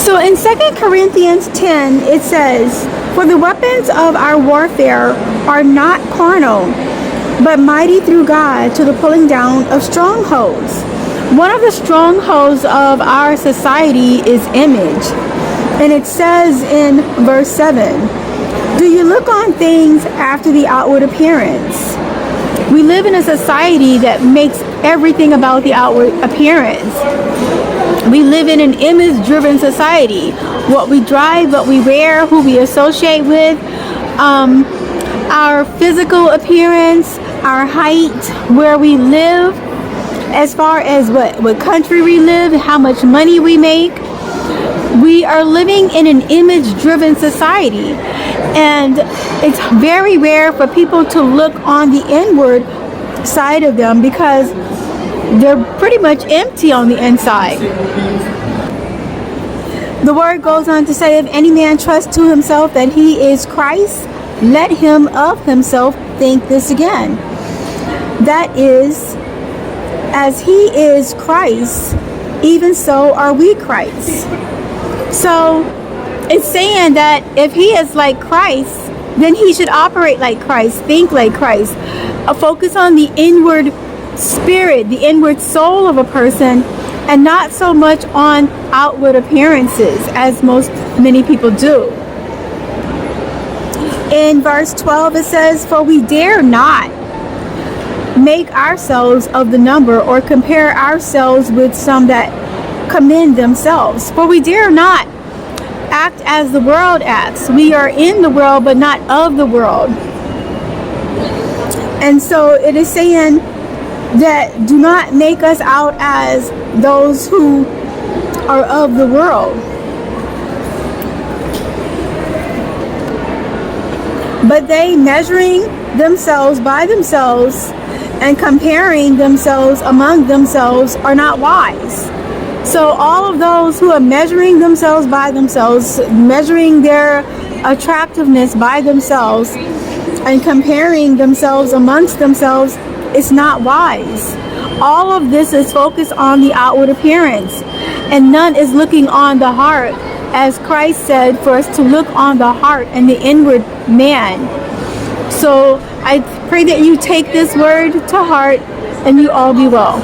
So in 2 Corinthians 10, it says, "For the weapons of our warfare are not carnal, but mighty through God to the pulling down of strongholds." One of the strongholds of our society is image. And it says in verse 7, "Do you look on things after the outward appearance?" We live in a society that makes everything about the outward appearance. We live in an image-driven society. What we drive, what we wear, who we associate with, our physical appearance, our height, where we live, as far as what country we live, how much money we make. We are living in an image-driven society. And it's very rare for people to look on the inward side of them because they're pretty much empty on the inside. The word goes on to say, "If any man trusts to himself that he is Christ, let him of himself think this again." That is, as he is Christ, even so are we Christ. So it's saying that if he is like Christ, then he should operate like Christ, think like Christ, focus on the inward spirit, the inward soul of a person, and not so much on outward appearances as many people do. In verse 12 it says, "For we dare not make ourselves of the number or compare ourselves with some that commend themselves. For we dare not act as the world acts. We are in the world, but not of the world." And so it is saying that do not make us out as those who are of the world, but they measuring themselves by themselves and comparing themselves among themselves are not wise. So all of those who are measuring themselves by themselves, measuring their attractiveness by themselves, and comparing themselves amongst themselves, it's not wise. All of this is focused on the outward appearance, and none is looking on the heart, as Christ said for us to look on the heart and the inward man. So I pray that you take this word to heart and you all be well.